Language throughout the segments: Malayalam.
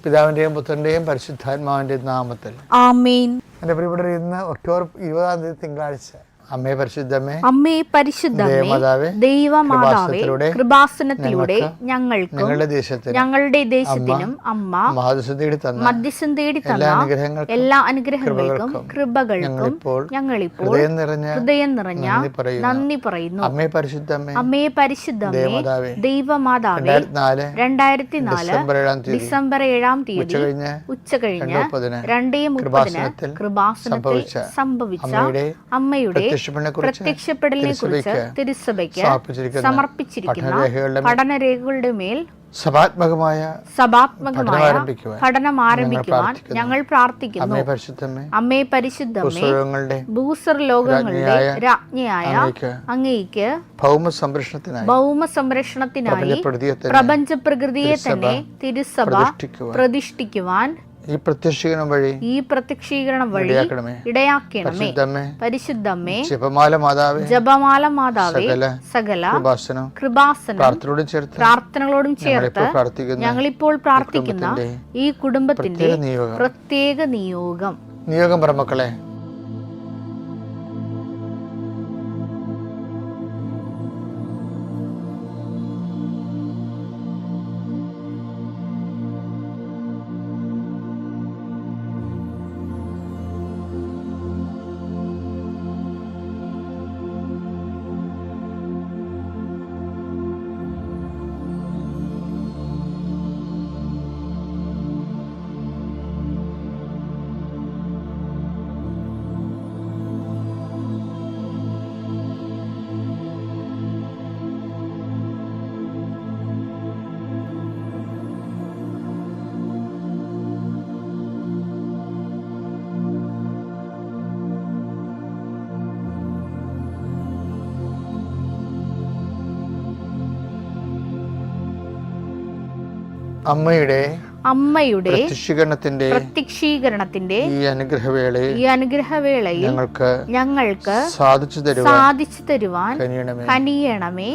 പിതാവിൻ്റെയും പുത്രൻ്റെയും പരിശുദ്ധാത്മാവിൻ്റെയും നാമത്തിൽ ആമേൻ. എൻ്റെ പ്രിയപ്പെട്ടവരെ, ഇന്ന് ഒക്ടോബർ 20 തിങ്കളാഴ്ച. അമ്മേ പരിശുദ്ധമേ, അമ്മേ പരിശുദ്ധമേ, ദൈവമാതാവേ, കൃപാസനത്തിലൂടെ ഞങ്ങൾക്കും ഞങ്ങളുടെ ദേശത്തിനും അമ്മ മധ്യസ്ഥം തേടി തന്ന എല്ലാ അനുഗ്രഹങ്ങൾക്കും കൃപകൾക്കും ഞങ്ങളിപ്പോൾ ഹൃദയം നിറഞ്ഞ നന്ദി പറയുന്നു. അമ്മേ പരിശുദ്ധമേ, അമ്മേ പരിശുദ്ധമേ, ദൈവമാതാവേ, 2004 ഡിസംബർ 7 ഉച്ചകഴിഞ്ഞ് 2:30 കൃപാസനത്തിൽ സംഭവിച്ച അമ്മയുടെ പ്രത്യക്ഷപ്പെടലിനെ കുറിച്ച് തിരുസഭയ്ക്ക് സമർപ്പിച്ചിരിക്കുന്ന പഠനരേഖകളുടെ മേൽ സഭാത്മകമായ പഠനം ആരംഭിക്കുവാൻ ഞങ്ങൾ പ്രാർത്ഥിക്കുന്നു. അമ്മേ പരിശുദ്ധമേ, ഭൂസ്വർലോകങ്ങളുടെ രാജ്ഞിയായ അങ്ങേയ്ക്ക് ഭൗമ സംരക്ഷണത്തിനായി പ്രപഞ്ച പ്രകൃതിയെ തന്നെ തിരുസഭ പ്രതിഷ്ഠിക്കുവാൻ ഈ പ്രത്യക്ഷീകരണം വഴി ഇടയാക്കണമേ. പരിശുദ്ധമേ, ജപമാല മാതാവേ, സകല കൃപാസനം പ്രാർത്ഥനകളോടും ചേർത്ത് ഞങ്ങളിപ്പോൾ പ്രാർത്ഥിക്കുന്ന ഈ കുടുംബത്തിന്റെ പ്രത്യേക നിയോഗം പറമക്കളെ. അമ്മയുടെ പ്രത്യക്ഷീകരണത്തിന്റെ ഈ അനുഗ്രഹവേളയിൽ ഞങ്ങൾക്ക് സാധിച്ചു തരുവാൻ കനിയണമേ.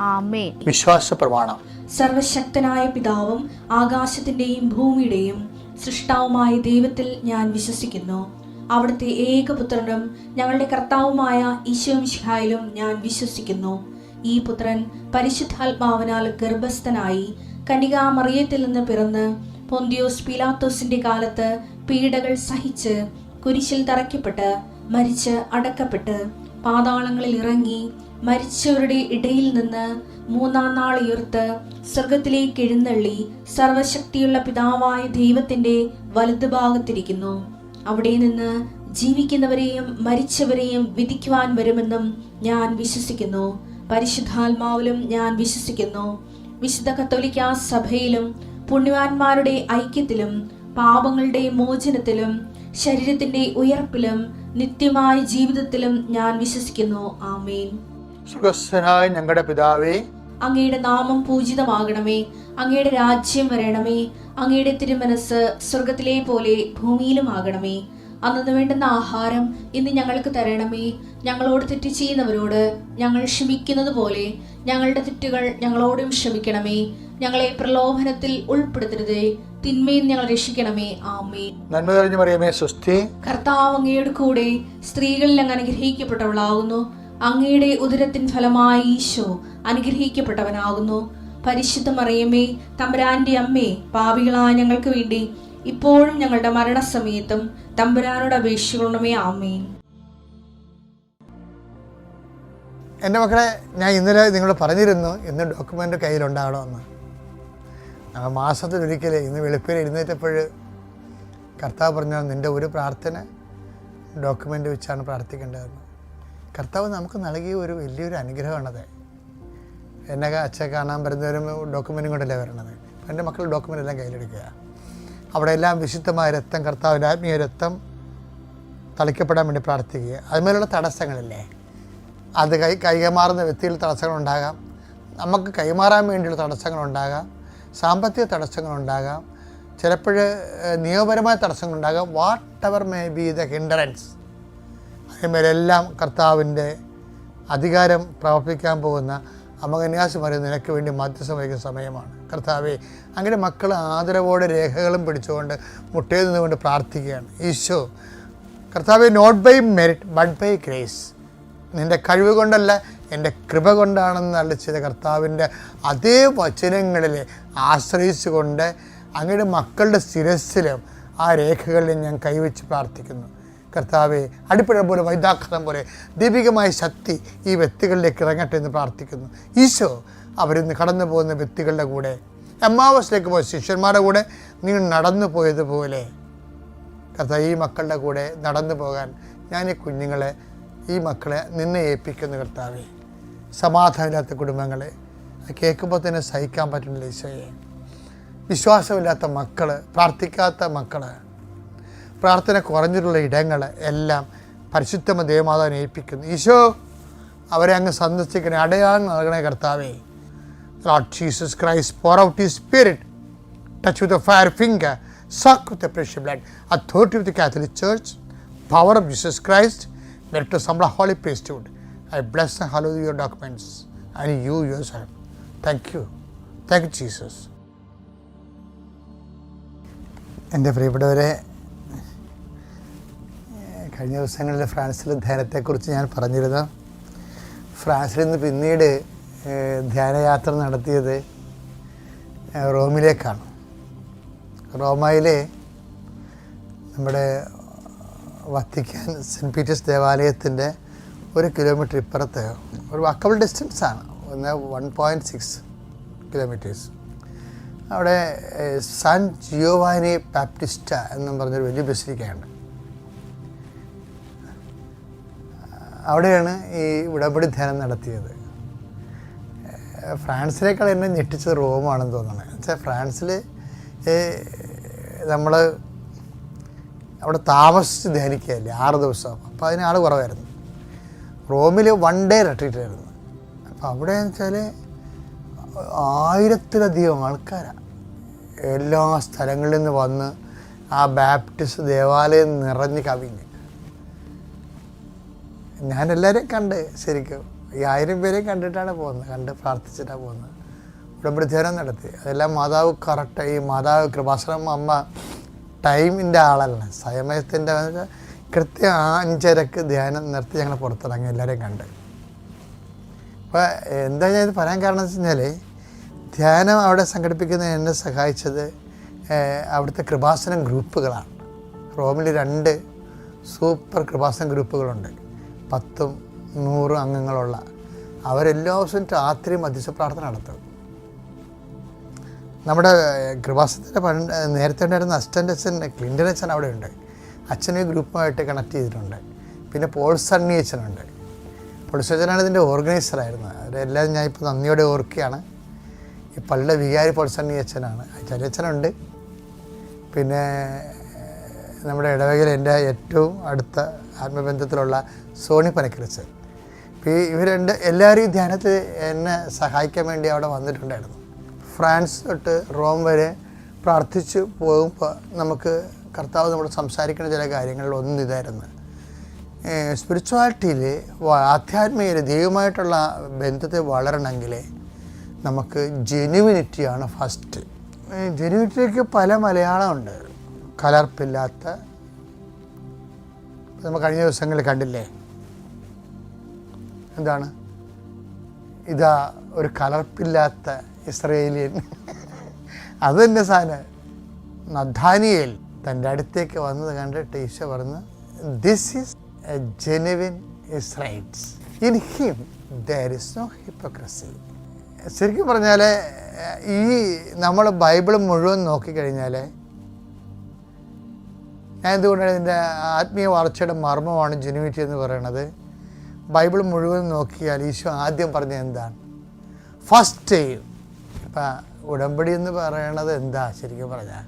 ആമേൻ. വിശ്വാസ പ്രമാണം. സർവശക്തനായ പിതാവും ആകാശത്തിന്റെയും ഭൂമിയുടെയും സൃഷ്ടാവുമായ ദൈവത്തിൽ ഞാൻ വിശ്വസിക്കുന്നു. അവിടുത്തെ ഏകപുത്രനും ഞങ്ങളുടെ കർത്താവുമായ ഈശോമിശിഹായിലും ഞാൻ വിശ്വസിക്കുന്നു. ഈ പുത്രൻ പരിശുദ്ധാത്മാവിനാൽ ഗർഭസ്ഥനായി കന്യകാമറിയത്തിൽ നിന്ന് പിറന്ന് പൊന്തിയോസ് പീലാത്തോസിന്റെ കാലത്ത് പീഡകൾ സഹിച്ച് കുരിശിൽ തറയ്ക്കപ്പെട്ട് മരിച്ച് അടക്കപ്പെട്ട് പാതാളങ്ങളിൽ ഇറങ്ങി മരിച്ചവരുടെ ഇടയിൽ നിന്ന് 3-ാം നാൾ ഉയർത്ത് സ്വർഗത്തിലേക്ക് എഴുന്നള്ളി സർവശക്തിയുള്ള പിതാവായ ദൈവത്തിന്റെ വലതുഭാഗത്തിരിക്കുന്നു. അവിടെ നിന്ന് ജീവിക്കുന്നവരെയും മരിച്ചവരെയും വിധിക്കുവാൻ വരുമെന്നും ഞാൻ വിശ്വസിക്കുന്നു. പരിശുദ്ധാത്മാവിലും ഞാൻ വിശ്വസിക്കുന്നു. വിശുദ്ധ കത്തോലിക്കാ സഭയിലും പുണ്യവാന്മാരുടെ ഐക്യത്തിലും പാപങ്ങളുടെ മോചനത്തിലും ശരീരത്തിന്റെ ഉയർപ്പിലും നിത്യമായ ജീവിതത്തിലും ഞാൻ വിശ്വസിക്കുന്നു. ആമേൻ. സുഖസ്ഥനായ ഞങ്ങളുടെ പിതാവേ, അങ്ങയുടെ നാമം പൂജിതമാകണമേ. അങ്ങയുടെ രാജ്യം വരണമേ. അങ്ങയുടെ തിരുമനസ് സ്വർഗത്തിലെ പോലെ ഭൂമിയിലും ആകണമേ. അന്നു വേണ്ടുന്ന ആഹാരം ഇന്ന് ഞങ്ങൾക്ക് തരണമേ. ഞങ്ങളോട് തെറ്റ് ചെയ്യുന്നവരോട് ഞങ്ങൾ ക്ഷമിക്കുന്നത് പോലെ ഞങ്ങളുടെ തെറ്റുകൾ ഞങ്ങളോടും ക്ഷമിക്കണമേ. ഞങ്ങളെ പ്രലോഭനത്തിൽ ഉൾപ്പെടുത്തരുതേ, തിന്മയിൽ ഞങ്ങൾ രക്ഷിക്കണമേ. ആമേൻ. നന്മ നിറഞ്ഞ മറിയമേ, സ്വസ്തി. കർത്താവ് അങ്ങയുടെ കൂടെ സ്ത്രീകളിൽ അങ്ങ് അനുഗ്രഹിക്കപ്പെട്ടവളാകുന്നു. അങ്ങയുടെ ഉദരത്തിൻ ഫലമായി ഈശോ അനുഗ്രഹിക്കപ്പെട്ടവനാകുന്നു. പരിശുദ്ധ മറിയമേ, തമ്പുരാന്റെ അമ്മേ, പാപികളായ ഞങ്ങൾക്ക് വേണ്ടി ഇപ്പോഴും ഞങ്ങളുടെ മരണസമയത്തും തമ്പുരാനോട് അപേക്ഷിക്കണമേ. ആമേൻ. എൻ്റെ മക്കളെ, ഞാൻ ഇന്നലെ നിങ്ങളോട് പറഞ്ഞിരുന്നു ഇന്ന് ഡോക്യുമെൻ്റ് കയ്യിലുണ്ടാകണമെന്ന്. ഞങ്ങൾ മാസത്തിലൊരിക്കൽ ഇന്ന് വെളുപ്പിൽ എഴുന്നേറ്റപ്പോൾ കർത്താവ് പറഞ്ഞാൽ നിൻ്റെ ഒരു പ്രാർത്ഥന ഡോക്യുമെൻ്റ് വെച്ചാണ് പ്രാർത്ഥിക്കേണ്ടതെന്ന്. കർത്താവ് നമുക്ക് നൽകിയ ഒരു വലിയൊരു അനുഗ്രഹമാണത്. എന്നെ അച്ഛൻ കാണാൻ വരുന്നവരും ഡോക്യുമെൻറ്റും കൊണ്ടല്ലേ വരണത്. എൻ്റെ മക്കൾ ഡോക്യുമെൻ്റ് എല്ലാം കയ്യിലെടുക്കുക. അവിടെ എല്ലാം വിശുദ്ധമായ രക്തം, കർത്താവിൻ്റെ ആത്മീയ രക്തം തളിക്കപ്പെടാൻ വേണ്ടി പ്രാർത്ഥിക്കുക. അതുമേലുള്ള തടസ്സങ്ങളില്ലേ, അത് കൈമാറുന്ന വ്യക്തിയിൽ തടസ്സങ്ങളുണ്ടാകാം, നമുക്ക് കൈമാറാൻ വേണ്ടിയുള്ള തടസ്സങ്ങളുണ്ടാകാം, സാമ്പത്തിക തടസ്സങ്ങളുണ്ടാകാം, ചിലപ്പോൾ നിയമപരമായ തടസ്സങ്ങളുണ്ടാകാം. Whatever may be the hindrance, അതിന്മേലെല്ലാം കർത്താവിൻ്റെ അധികാരം പ്രവർത്തിക്കാൻ പോകുന്ന അമ്മ കന്യാസിമാരെ നിനക്ക് വേണ്ടി മധ്യസ്ഥം വഹിക്കുന്ന സമയമാണ്. കർത്താവേ, അങ്ങനെ മക്കൾ ആദരവോടെ രേഖകളും പിടിച്ചുകൊണ്ട് മുട്ടയിൽ നിന്നുകൊണ്ട് പ്രാർത്ഥിക്കുകയാണ്. ഈശോ കർത്താവേ, not by merit but by grace, നിൻ്റെ കഴിവ് കൊണ്ടല്ല എൻ്റെ കൃപ കൊണ്ടാണെന്ന് അരുളി ചെയ്ത കർത്താവിൻ്റെ അതേ വചനങ്ങളിൽ ആശ്രയിച്ചുകൊണ്ട് അങ്ങയുടെ മക്കളുടെ ശിരസ്സിലും ആ രേഖകളിൽ ഞാൻ കൈവച്ച് പ്രാർത്ഥിക്കുന്നു. കർത്താവെ, അടിപ്പഴ പോലെ വൈദാഘാതം പോലെ ദൈവികമായ ശക്തി ഈ വ്യക്തികളിലേക്ക് ഇറങ്ങട്ടെ എന്ന് പ്രാർത്ഥിക്കുന്നു. ഈശോ അവരിന്ന് കടന്നു പോകുന്ന വ്യക്തികളുടെ കൂടെ, എമ്മാവസിലേക്ക് പോയ ശിഷ്യന്മാരുടെ കൂടെ നിങ്ങൾ നടന്നു പോയതുപോലെ കർത്താവ് ഈ മക്കളുടെ കൂടെ നടന്നു പോകാൻ ഞാൻ ഈ കുഞ്ഞുങ്ങളെ, ഈ മക്കളെ നിന്നെ ഏൽപ്പിക്കുന്നു. കർത്താവെ, സമാധാനമില്ലാത്ത കുടുംബങ്ങളെ കേൾക്കുമ്പോൾ തന്നെ സഹിക്കാൻ പറ്റുന്നില്ല ഈശോയെ. വിശ്വാസമില്ലാത്ത മക്കൾ, പ്രാർത്ഥിക്കാത്ത മക്കൾ, പ്രാർത്ഥന കുറഞ്ഞിട്ടുള്ള ഇടങ്ങൾ എല്ലാം പരിശുദ്ധ ദേവമാതാവിനെ ഏൽപ്പിക്കുന്നു. ഈശോ അവരെ അങ്ങ് സന്ദർശിക്കണേ, അടയാളം നൽകണേ കർത്താവേ. Lord Jesus Christ, pour out His Spirit, touch with a fire finger, suck with the precious blood, authority of the Catholic Church, power of Jesus Christ, merit to some holy priesthood. I bless and hallow your documents and you yourself. Thank you. Thank you, Jesus. എൻ്റെ പ്രിയപ്പെട്ടവരെ, കഴിഞ്ഞ ദിവസങ്ങളിൽ ഫ്രാൻസിലെ ധ്യാനത്തെക്കുറിച്ച് ഞാൻ പറഞ്ഞിരുന്നു. ഫ്രാൻസിൽ നിന്ന് പിന്നീട് ധ്യാനയാത്ര നടത്തിയത് റോമിലേക്കാണ്. റോമയിലെ നമ്മുടെ വത്തിക്കാൻ സെൻറ്റ് പീറ്റേഴ്സ് ദേവാലയത്തിൻ്റെ 1 കിലോമീറ്റർ ഇപ്പുറത്ത് ഒരു വാക്കബിൾ ഡിസ്റ്റൻസാണ്, 1.6 കിലോമീറ്റേഴ്സ്. അവിടെ സാൻ ജിയോവാനി ബാപ്റ്റിസ്റ്റ എന്നും പറഞ്ഞൊരു വലിയ ബസിലിക്കയുണ്ട്. അവിടെയാണ് ഈ ഉടമ്പടി ധ്യാനം നടത്തിയത്. ഫ്രാൻസിനേക്കാൾ എന്നെ ഞെട്ടിച്ചത് റോമാണെന്ന് തോന്നുന്നത്. എന്നുവെച്ചാൽ ഫ്രാൻസിൽ നമ്മൾ അവിടെ താമസിച്ച് ധ്യാനിക്കുകയല്ലേ 6 ദിവസം, അപ്പോൾ അതിന് ആൾ കുറവായിരുന്നു. റോമിൽ 1 ഡേ റിട്രീറ്റ് ആയിരുന്നു. അപ്പോൾ അവിടെ എന്ന് വെച്ചാൽ 1000-ലധികം ആൾക്കാരാണ് എല്ലാ സ്ഥലങ്ങളിൽ നിന്ന് വന്ന് ആ ബാപ്റ്റിസ്റ്റ് ദേവാലയം നിറഞ്ഞ് കവിഞ്ഞ്. ഞാനെല്ലാവരെയും കണ്ട്, ശരിക്കും ഈ 1000 പേരെയും കണ്ടിട്ടാണ് പോകുന്നത്, കണ്ട് പ്രാർത്ഥിച്ചിട്ടാണ് പോകുന്നത്. ഉടമ്പടി ധ്യാനം നടത്തി. അതെല്ലാം മാതാവ് കറക്റ്റ്, ഈ മാതാവ് കൃപാസനം അമ്മ ടൈമിൻ്റെ ആളല്ല, സമയത്തിൻ്റെ കൃത്യം 5:30 ധ്യാനം നിർത്തി ഞങ്ങൾ പുറത്തിറങ്ങി എല്ലാവരെയും കണ്ട്. അപ്പോൾ എന്താ ഞാൻ ഇത് പറയാൻ കാരണം എന്ന് വെച്ച് കഴിഞ്ഞാൽ, ധ്യാനം അവിടെ സംഘടിപ്പിക്കുന്ന എന്നെ സഹായിച്ചത് അവിടുത്തെ കൃപാസനം ഗ്രൂപ്പുകളാണ്. റോമിൽ 2 സൂപ്പർ കൃപാസനം ഗ്രൂപ്പുകളുണ്ട്, 10-100 അംഗങ്ങളുള്ള. അവരെല്ലാ ദിവസവും രാത്രി മധ്യസ്ഥ പ്രാർത്ഥന നടത്തും. നമ്മുടെ കൃപാസനത്തിൻ്റെ നേരത്തെ ഉണ്ടായിരുന്ന അസിസ്റ്റൻ്റ് അച്ഛൻ ക്ലിൻ്റൺ അച്ഛൻ അവിടെ ഉണ്ട്. അച്ഛനെ ഗ്രൂപ്പുമായിട്ട് കണക്ട് ചെയ്തിട്ടുണ്ട്. പിന്നെ പോൾ സണ്ണി അച്ഛനുണ്ട്. പോൾ സണ്ണനാണ് ഇതിൻ്റെ ഓർഗനൈസറായിരുന്നത്. അവരെല്ലാം ഞാൻ ഇപ്പോൾ നന്ദിയോടെ ഓർക്കുകയാണ്. ഈ പള്ളിയുടെ വികാരി പോൾ സണ്ണി അച്ഛനാണ്. ചെറിയച്ഛനുണ്ട്. പിന്നെ നമ്മുടെ ഇടവകയിൽ എൻ്റെ ഏറ്റവും അടുത്ത ആത്മബന്ധത്തിലുള്ള സോണി പനക്കരച്ചൻ. ഇപ്പോൾ ഇവർ എല്ലാവരും ഈ ധ്യാനത്തിൽ എന്നെ സഹായിക്കാൻ വേണ്ടി അവിടെ വന്നിട്ടുണ്ടായിരുന്നു. ഫ്രാൻസ് തൊട്ട് റോം വരെ പ്രാർത്ഥിച്ച് പോകുമ്പോൾ നമുക്ക് കർത്താവ് നമ്മൾ സംസാരിക്കുന്ന ചില കാര്യങ്ങളിൽ ഒന്നും ഇതായിരുന്നു. സ്പിരിച്വാലിറ്റിയിൽ, ആധ്യാത്മികയിൽ ദൈവമായിട്ടുള്ള ബന്ധത്തെ വളരണമെങ്കിൽ നമുക്ക് ജെനുവിനിറ്റിയാണ് ഫസ്റ്റ്. ജെനുവിനിറ്റിക്ക് പല മലയാളമുണ്ട്. കലർപ്പില്ലാത്ത, നമ്മൾ കഴിഞ്ഞ ദിവസങ്ങളിൽ കണ്ടില്ലേ, എന്താണ് ഇതാ ഒരു കലർപ്പില്ലാത്ത ഇസ്രയേലിയൻ. അത് തന്നെ സാധനം. നഥാനിയേൽ തൻ്റെ അടുത്തേക്ക് വന്നത് കണ്ടിട്ട് ഈശോ പറഞ്ഞു, this is a genuine Israels, in him there is no hypocrisy. ശരിക്കും പറഞ്ഞാൽ ഈ നമ്മൾ ബൈബിൾ മുഴുവൻ നോക്കിക്കഴിഞ്ഞാൽ, ഞാൻ എന്തുകൊണ്ടാണ് ഇതിൻ്റെ ആത്മീയ വളർച്ചയുടെ മർമ്മമാണ് ജെനുവിനിറ്റി എന്ന് പറയുന്നത്. ബൈബിൾ മുഴുവൻ നോക്കിയാൽ ഈശോ ആദ്യം പറഞ്ഞത് എന്താണ്? ഫസ്റ്റ്. ഇപ്പം ഉടമ്പടി എന്ന് പറയണത് എന്താ ശരിക്കും പറഞ്ഞാൽ?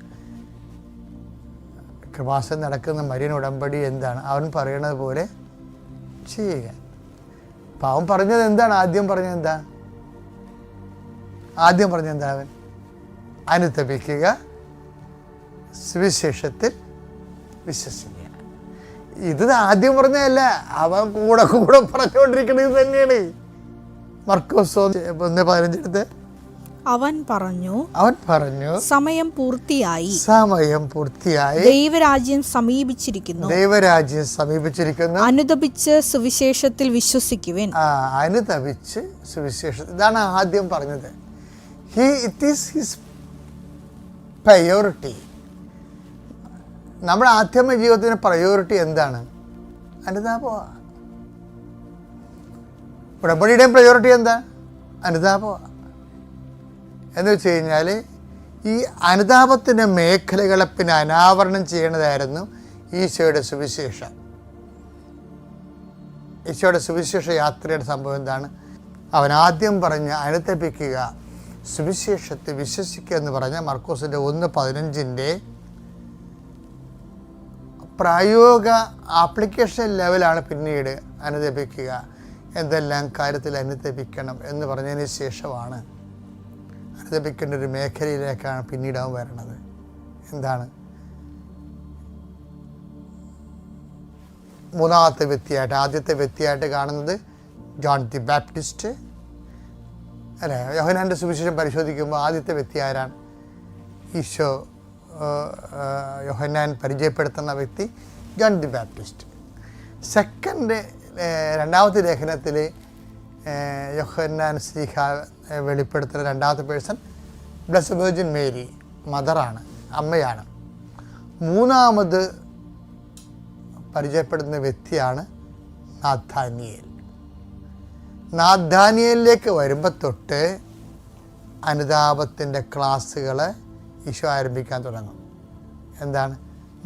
കൃപാസനം നടക്കുന്ന മരിയൻ ഉടമ്പടി എന്താണ്? അവൻ പറയണത് പോലെ ചെയ്യുക. അപ്പം അവൻ പറഞ്ഞത് എന്താണ്? ആദ്യം പറഞ്ഞത് എന്താ? അവൻ അനുതപിക്കുക, സുവിശേഷത്തിൽ വിശ്വസിക്കുക. ഇത് ആദ്യം പറഞ്ഞതല്ല, അവൻ കൂടെ പറഞ്ഞുകൊണ്ടിരിക്കുന്നത് തന്നെയാണ്. മർക്കോസ് 1:15 അവൻ പറഞ്ഞു സമയം പൂർത്തിയായി, ദൈവരാജ്യം സമീപിച്ചിരിക്കുന്നു, അനുതപിച്ച് സുവിശേഷത്തിൽ വിശ്വസിക്കുവിൻ. അനുതപിച്ച് സുവിശേഷം, ഇതാണ് ആദ്യം പറഞ്ഞത്. It is his priority. നമ്മുടെ ആധ്യാത്മിക ജീവിതത്തിന് പ്രയോറിറ്റി എന്താണ്? അനുതാപമാണ്. ഉടമ്പടിയുടെയും പ്രയോറിറ്റി എന്താ? അനുതാപമാണ്. എന്ന് വെച്ച് കഴിഞ്ഞാൽ ഈ അനുതാപത്തിൻ്റെ മേഖലകളെ പിന്നെ അനാവരണം ചെയ്യണതായിരുന്നു ഈശോയുടെ സുവിശേഷം. ഈശോയുടെ സുവിശേഷ യാത്രയുടെ സംഭവം എന്താണ്? അവൻ ആദ്യം പറഞ്ഞ് അനുതപിക്കുക, സുവിശേഷത്തെ വിശ്വസിക്കുക എന്ന് പറഞ്ഞ മർക്കോസിൻ്റെ 1:15 പ്രായോഗിക ആപ്ലിക്കേഷൻ ലെവലാണ് പിന്നീട് അനുതപിക്കുക, എന്തെല്ലാം കാര്യത്തിൽ അനുതപിക്കണം എന്ന് പറഞ്ഞതിന് ശേഷമാണ് അനുതപിക്കേണ്ട ഒരു മേഖലയിലേക്കാണ് പിന്നീട് അവൻ വരണത്. എന്താണ്? മൂന്നാമത്തെ വ്യക്തിയായിട്ട്, ആദ്യത്തെ വ്യക്തിയായിട്ട് കാണുന്നത് ജോൺ ദി ബാപ്റ്റിസ്റ്റ് അല്ലേ? യോഹന്നാൻ്റെ സുവിശേഷം പരിശോധിക്കുമ്പോൾ ആദ്യത്തെ വ്യക്തി ആരാണ്? ഈശോ യോഹന്നാൻ പരിചയപ്പെടുത്തുന്ന വ്യക്തി ജോൺ ദി ബാപ്റ്റിസ്റ്റ്. രണ്ടാമത്തെ ലേഖനത്തിൽ യോഹന്നാൻ ശ്ലീഹ വെളിപ്പെടുത്തുന്ന രണ്ടാമത്തെ പേഴ്സൺ ബ്ലെസ്ഡ് വെർജിൻ മേരി, മദറാണ്, അമ്മയാണ്. മൂന്നാമത് പരിചയപ്പെടുന്ന വ്യക്തിയാണ് നാഥാനിയേലിലേക്ക് വരുമ്പോൾ തൊട്ട് അനുതാപത്തിൻ്റെ ക്ലാസ്സുകൾ ഈശോ ആരംഭിക്കാൻ തുടങ്ങും. എന്താണ്?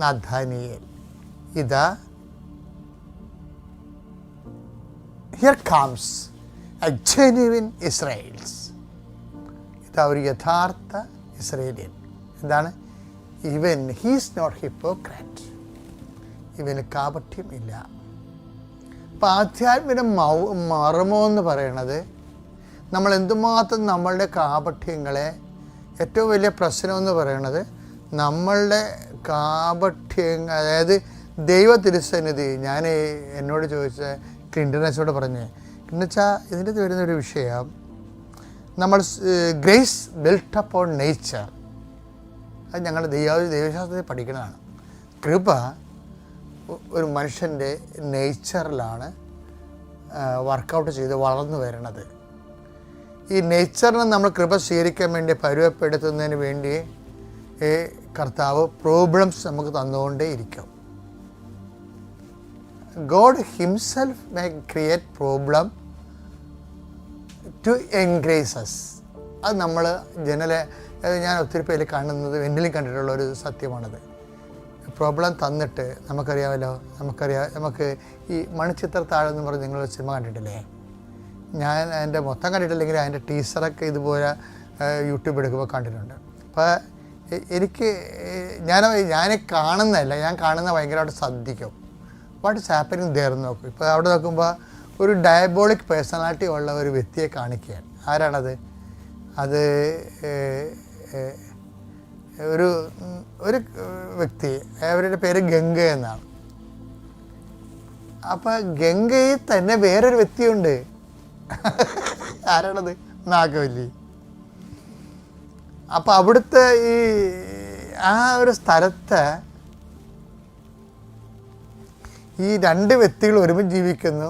നാഥാനിയേൽ, ഇതാ here comes A genuine Israel's. ഇതാ ഒരു യഥാർത്ഥ ഇസ്രയേലിയൻ. എന്താണ്? ഇവൻ ഹീസ് നോട്ട് ഹിപ്പോക്രാറ്റ്, ഇവന് കാപട്യം ഇല്ല. അപ്പം ആധ്യാത്മിക മർമ്മം എന്ന് പറയണത് നമ്മൾ എന്തുമാത്രം നമ്മളുടെ കാപട്യങ്ങളെ, ഏറ്റവും വലിയ പ്രശ്നമെന്ന് പറയണത് നമ്മളുടെ കാപട്യങ്ങൾ, അതായത് ദൈവ തിരുസന്നിധി. ഞാൻ എന്നോട് ചോദിച്ച ക്ലിൻറ്റനോട് പറഞ്ഞേ, എന്നുവെച്ചാൽ ഇതിൻ്റെ വരുന്നൊരു വിഷയം, നമ്മൾ ഗ്രേസ് ബിൽട്ട് അപ്പോൺ നേച്ചർ, അത് ഞങ്ങളുടെ ദൈവശാസ്ത്രത്തിൽ പഠിക്കുന്നതാണ്. കൃപ ഒരു മനുഷ്യൻ്റെ നേച്ചറിലാണ് വർക്കൗട്ട് ചെയ്ത് വളർന്നു വരണത്. ഈ നേച്ചറിനെ നമ്മൾ കൃപ സ്വീകരിക്കാൻ വേണ്ടി പരുവപ്പെടുത്തുന്നതിന് വേണ്ടി കർത്താവ് പ്രോബ്ലംസ് നമുക്ക് തന്നുകൊണ്ടേ ഇരിക്കും. God himself may create problem to engrace us. അത് നമ്മൾ ഞാൻ ഒത്തിരി പേര് കാണുന്നത്, എന്നിലും കണ്ടിട്ടുള്ള ഒരു സത്യമാണത്. പ്രോബ്ലം തന്നിട്ട് നമുക്ക് ഈ മണിച്ചിത്രത്താഴ് എന്ന് പറഞ്ഞ് നിങ്ങൾ സിനിമ കണ്ടിട്ടില്ലേ? ഞാൻ അതിൻ്റെ മൊത്തം കണ്ടിട്ടില്ലെങ്കിൽ അതിൻ്റെ ടീസറൊക്കെ ഇതുപോലെ യൂട്യൂബ് എടുക്കുമ്പോൾ കണ്ടിട്ടുണ്ട്. അപ്പോൾ എനിക്ക് ഞാൻ കാണുന്നതല്ല, ഞാൻ കാണുന്ന ഭയങ്കരമായിട്ട് ശ്രദ്ധിക്കും. വാട്ട് ഇസ് ഹാപ്പനിങ് ദെയർ എന്ന് നോക്കും. ഇപ്പോൾ അവിടെ നോക്കുമ്പോൾ ഒരു ഡയബോളിക് പേഴ്സണാലിറ്റി ഉള്ള ഒരു വ്യക്തിയെ കാണിക്കുകയാണ്. ആരാണത്? അത് ഒരു വ്യക്തി, അവരുടെ പേര് ഗംഗ എന്നാണ്. അപ്പം ഗംഗയിൽ തന്നെ വേറൊരു വ്യക്തിയുണ്ട്. ആരാണത്? നാഗവല്ലി. അപ്പം അവിടുത്തെ ആ ഒരു സ്ഥലത്ത് ഈ രണ്ട് വ്യക്തികൾ ഒരുമിച്ച് ജീവിക്കുന്നു.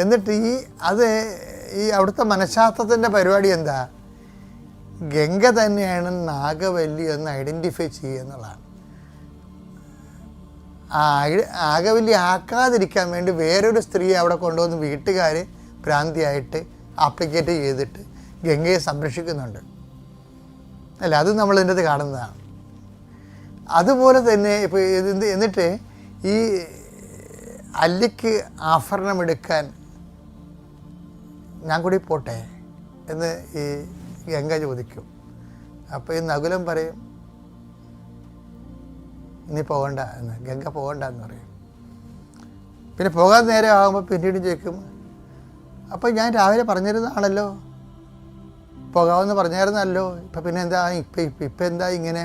എന്നിട്ട് അവിടുത്തെ മനഃശാസ്ത്രത്തിൻ്റെ പരിപാടി എന്താ? ഗംഗ തന്നെയാണ് നാഗവല്ലി എന്ന് ഐഡൻറ്റിഫൈ ചെയ്യുക എന്നുള്ളതാണ്. നാഗവല്ലി ആക്കാതിരിക്കാൻ വേണ്ടി വേറൊരു സ്ത്രീയെ അവിടെ കൊണ്ടുവന്ന് വീട്ടുകാർ ഭ്രാന്തിയായിട്ട് ആപ്ലിക്കേറ്റ് ചെയ്തിട്ട് ഗംഗയെ സംരക്ഷിക്കുന്നുണ്ട്. അല്ല, അത് നമ്മൾ ഇതിൻ്റെ അത് കാണുന്നതാണ്. അതുപോലെ തന്നെ ഇപ്പോൾ എന്നിട്ട് ഈ അല്ലിക്ക് ആഭരണമെടുക്കാൻ ഞാൻ കൂടി പോട്ടെ എന്ന് ഈ ഗംഗ ചോദിക്കും. അപ്പോൾ ഈ നകുലം പറയും, നീ പോകണ്ട എന്ന്. ഗംഗ പോകണ്ട എന്ന് പറയും. പിന്നെ പോകാൻ നേരെ ആകുമ്പോൾ പിന്നീട് ചോദിക്കും, അപ്പോൾ ഞാൻ രാവിലെ പറഞ്ഞിരുന്നതാണല്ലോ, പോകാമെന്ന് പറഞ്ഞായിരുന്നല്ലോ, ഇപ്പം പിന്നെ എന്താ ഇപ്പം എന്താ ഇങ്ങനെ?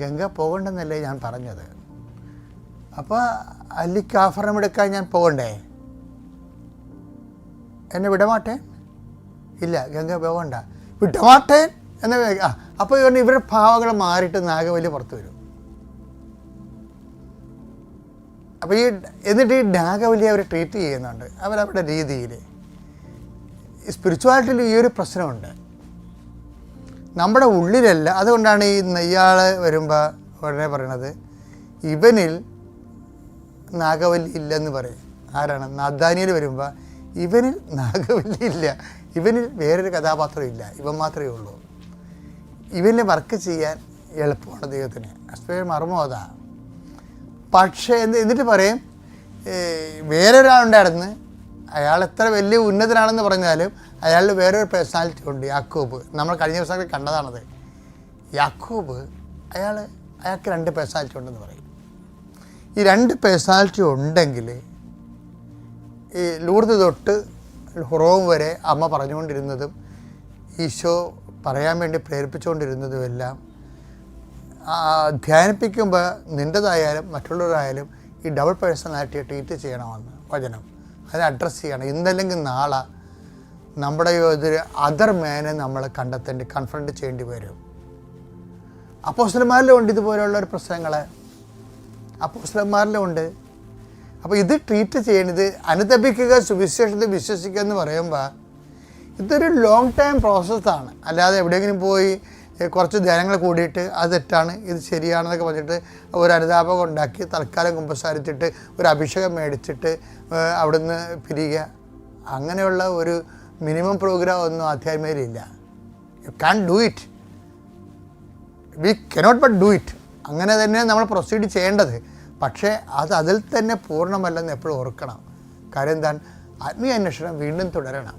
ഗംഗ പോകണ്ടെന്നല്ലേ ഞാൻ പറഞ്ഞത്. അപ്പോൾ അല്ലിക്ക് ആഭരണമെടുക്കാൻ ഞാൻ പോകണ്ടേ? എന്നെ വിടമാട്ടെ? ഇല്ല, ഗംഗ പോകണ്ട, വിട്ടമാട്ടെ എന്ന അപ്പോൾ ഇവരുടെ ഭാവങ്ങൾ മാറിയിട്ട് നാഗവല്ലി പുറത്ത് വരും. അപ്പോൾ എന്നിട്ട് ഈ നാഗവല്ലി അവർ ട്രീറ്റ് ചെയ്യുന്നുണ്ട് അവരവരുടെ രീതിയിൽ. സ്പിരിച്വാലിറ്റിയിൽ ഈ ഒരു പ്രശ്നമുണ്ട്, നമ്മുടെ ഉള്ളിലല്ല. അതുകൊണ്ടാണ് ഈ നെയ്യാൾ വരുമ്പോൾ ഉടനെ പറയണത് ഇവനിൽ നാഗവല്ലി ഇല്ലെന്ന് പറയും. ആരാണ്? നാദാനിയൽ വരുമ്പോൾ ഇവനിൽ നാഗവല്ലി ഇല്ല, ഇവനിൽ വേറൊരു കഥാപാത്രം ഇല്ല, ഇവൻ മാത്രമേ ഉള്ളൂ. ഇവനെ വർക്ക് ചെയ്യാൻ എളുപ്പമാണ് ദൈവത്തിന്. അസ്പേർ മർമ്മം അതാ. പക്ഷേ എന്നിട്ട് പറയും വേറൊരാളുണ്ടായിരുന്നു, അയാൾ എത്ര വലിയ ഉന്നതനാണെന്ന് പറഞ്ഞാലും അയാളിൽ വേറൊരു പേഴ്സണാലിറ്റി ഉണ്ട്, യാക്കോബ്. നമ്മൾ കഴിഞ്ഞ ദിവസങ്ങളിൽ കണ്ടതാണത്. യാക്കോബ് അയാൾക്ക് 2 പേഴ്സണാലിറ്റി ഉണ്ടെന്ന് പറയും. ഈ 2 പേഴ്സണാലിറ്റി ഉണ്ടെങ്കിൽ ഈ ലൂർദ് തൊട്ട് ഹുറോം വരെ അമ്മ പറഞ്ഞുകൊണ്ടിരുന്നതും ഈശോ പറയാൻ വേണ്ടി പ്രേരിപ്പിച്ചുകൊണ്ടിരുന്നതുമെല്ലാം ധ്യാനിപ്പിക്കുമ്പോൾ നിൻ്റെതായാലും മറ്റുള്ളവരായാലും ഈ ഡബിൾ പേഴ്സണാലിറ്റിയെ ട്രീറ്റ് ചെയ്യണമെന്ന് വചനം. അത് അഡ്രസ്സ് ചെയ്യണം. ഇന്നല്ലെങ്കിൽ നാളെ നമ്മുടെ ഒരു അതർ മാനെ നമ്മൾ കൺഫ്രണ്ട് ചെയ്യേണ്ടി വരും. അപ്പോസ്തലന്മാരിലും ഉണ്ട് ഇതുപോലെയുള്ള ഒരു പ്രശ്നങ്ങൾ, അപ്പോസ്തലന്മാരിലും ഉണ്ട്. അപ്പോൾ ഇത് ട്രീറ്റ് ചെയ്യണത് അനുതപിക്കുക, സുവിശേഷത്തിൽ വിശ്വസിക്കുക എന്ന് പറയുമ്പോൾ ഇതൊരു ലോങ് ടൈം പ്രോസസ്സാണ്. അല്ലാതെ എവിടെയെങ്കിലും പോയി കുറച്ച് ധ്യാനങ്ങൾ കൂടിയിട്ട് അത് തെറ്റാണ് ഇത് ശരിയാണെന്നൊക്കെ പറഞ്ഞിട്ട് ഒരു അനുതാപം ഉണ്ടാക്കി തൽക്കാലം കുമ്പസാരിച്ചിട്ട് ഒരു അഭിഷേകം മേടിച്ചിട്ട് അവിടുന്ന് പിരിയുക, അങ്ങനെയുള്ള ഒരു മിനിമം പ്രോഗ്രാം ഒന്നും ആധ്യാത്മികയിലില്ല. You can do it, we cannot but do it. അങ്ങനെ തന്നെ നമ്മൾ പ്രൊസീഡ് ചെയ്യേണ്ടത്. പക്ഷേ അതിൽ തന്നെ പൂർണ്ണമല്ലെന്ന് എപ്പോഴും ഓർക്കണം. കാര്യം എന്താണ്? ആത്മീയ അന്വേഷണം വീണ്ടും തുടരണം.